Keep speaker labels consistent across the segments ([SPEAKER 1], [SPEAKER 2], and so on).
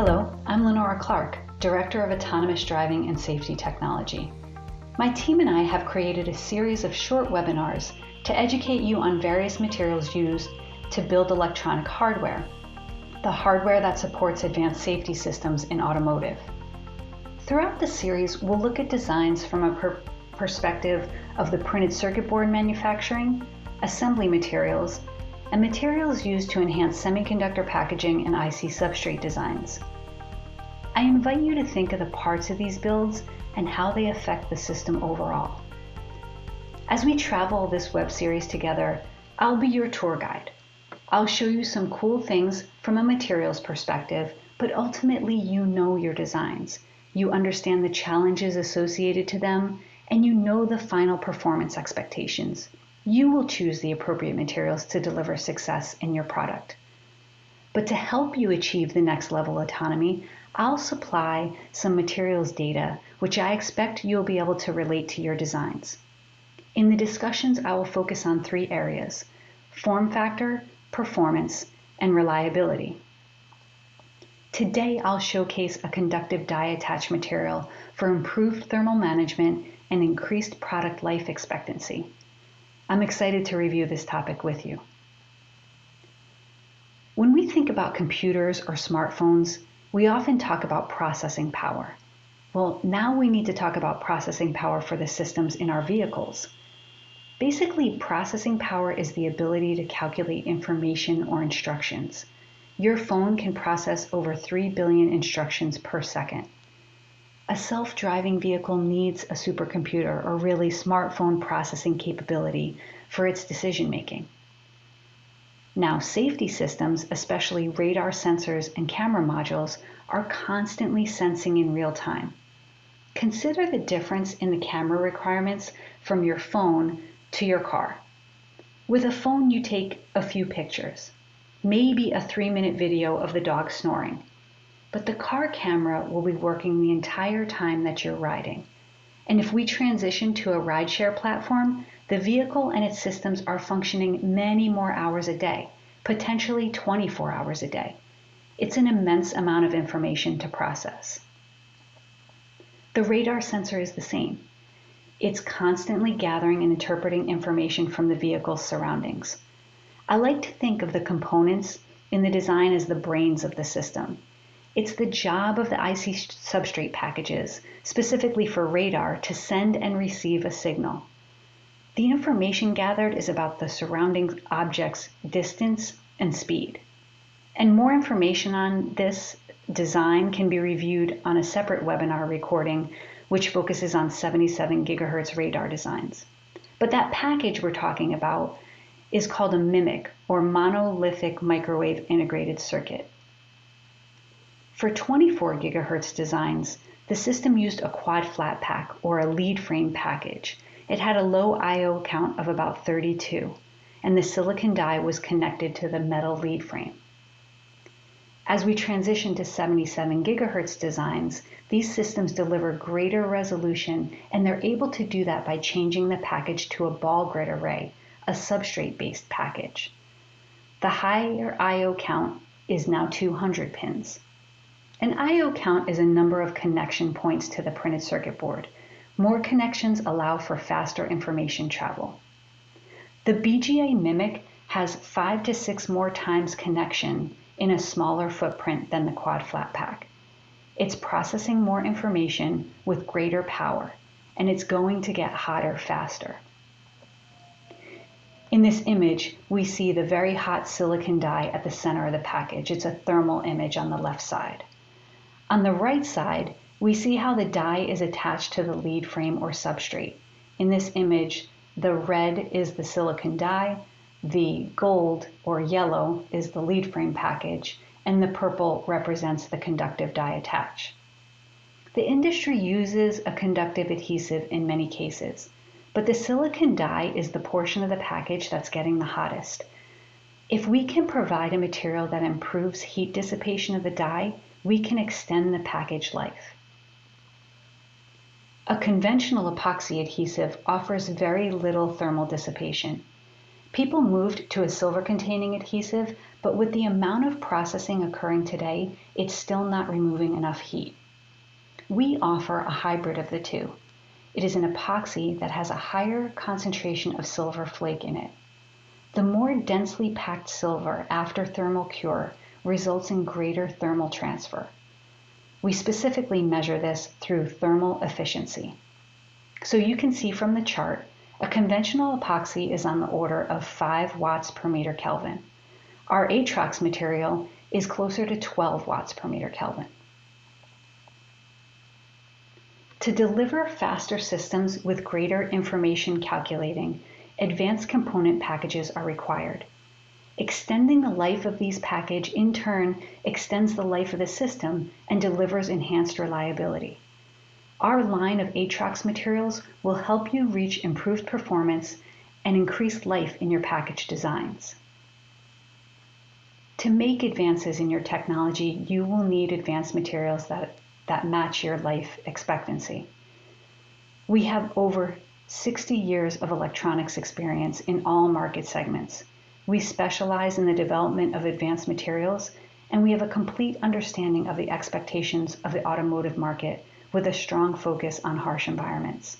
[SPEAKER 1] Hello, I'm Lenora Clark, Director of Autonomous Driving and Safety Technology. My team and I have created a series of short webinars to educate you on various materials used to build electronic hardware, the hardware that supports advanced safety systems in automotive. Throughout the series, we'll look at designs from a perspective of the printed circuit board manufacturing, assembly materials, and materials used to enhance semiconductor packaging and IC substrate designs. I invite you to think of the parts of these builds and how they affect the system overall. As we travel this web series together, I'll be your tour guide. I'll show you some cool things from a materials perspective, but ultimately you know your designs. You understand the challenges associated to them, and you know the final performance expectations. You will choose the appropriate materials to deliver success in your product. But to help you achieve the next level autonomy, I'll supply some materials data which I expect you'll be able to relate to your designs. In the discussions, I will focus on three areas: form factor, performance, and reliability. Today, I'll showcase a conductive die attach material for improved thermal management and increased product life expectancy. I'm excited to review this topic with you. When we think about computers or smartphones, we often talk about processing power. Well, now we need to talk about processing power for the systems in our vehicles. Basically, processing power is the ability to calculate information or instructions. Your phone can process over 3 billion instructions per second. A self-driving vehicle needs a supercomputer or really smartphone processing capability for its decision-making. Now, safety systems, especially radar sensors and camera modules, are constantly sensing in real time. Consider the difference in the camera requirements from your phone to your car. With a phone, you take a few pictures, maybe a 3-minute video of the dog snoring. But the car camera will be working the entire time that you're riding. And if we transition to a rideshare platform, the vehicle and its systems are functioning many more hours a day, potentially 24 hours a day. It's an immense amount of information to process. The radar sensor is the same. It's constantly gathering and interpreting information from the vehicle's surroundings. I like to think of the components in the design as the brains of the system. It's the job of the IC substrate packages, specifically for radar, to send and receive a signal. The information gathered is about the surrounding object's distance and speed. And more information on this design can be reviewed on a separate webinar recording, which focuses on 77 gigahertz radar designs. But that package we're talking about is called a MMIC, or monolithic microwave integrated circuit. For 24 gigahertz designs, the system used a quad flat pack or a lead frame package. It had a low I/O count of about 32, and the silicon die was connected to the metal lead frame. As we transition to 77 gigahertz designs, these systems deliver greater resolution, and they're able to do that by changing the package to a ball grid array, a substrate-based package. The higher I/O count is now 200 pins. An I/O count is a number of connection points to the printed circuit board. More connections allow for faster information travel. The BGA MMIC has 5 to 6 more times connection in a smaller footprint than the quad flat pack. It's processing more information with greater power, and it's going to get hotter faster. In this image, we see the very hot silicon die at the center of the package. It's a thermal image on the left side. On the right side, we see how the die is attached to the lead frame or substrate. In this image, the red is the silicon die, the gold or yellow is the lead frame package, and the purple represents the conductive die attach. The industry uses a conductive adhesive in many cases, but the silicon die is the portion of the package that's getting the hottest. If we can provide a material that improves heat dissipation of the die, we can extend the package life. A conventional epoxy adhesive offers very little thermal dissipation. People moved to a silver-containing adhesive, but with the amount of processing occurring today, it's still not removing enough heat. We offer a hybrid of the two. It is an epoxy that has a higher concentration of silver flake in it. The more densely packed silver after thermal cure results in greater thermal transfer. We specifically measure this through thermal efficiency. So you can see from the chart, a conventional epoxy is on the order of 5 watts per meter Kelvin. Our Atrox material is closer to 12 watts per meter Kelvin. To deliver faster systems with greater information calculating, advanced component packages are required. Extending the life of these packages in turn extends the life of the system and delivers enhanced reliability. Our line of Atrox materials will help you reach improved performance and increased life in your package designs. To make advances in your technology, you will need advanced materials that match your life expectancy. We have over 60 years of electronics experience in all market segments. We specialize in the development of advanced materials, and we have a complete understanding of the expectations of the automotive market with a strong focus on harsh environments.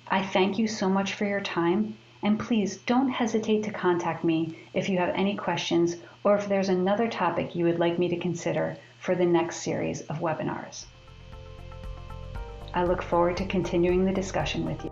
[SPEAKER 1] I thank you so much for your time, and please don't hesitate to contact me if you have any questions or if there's another topic you would like me to consider for the next series of webinars. I look forward to continuing the discussion with you.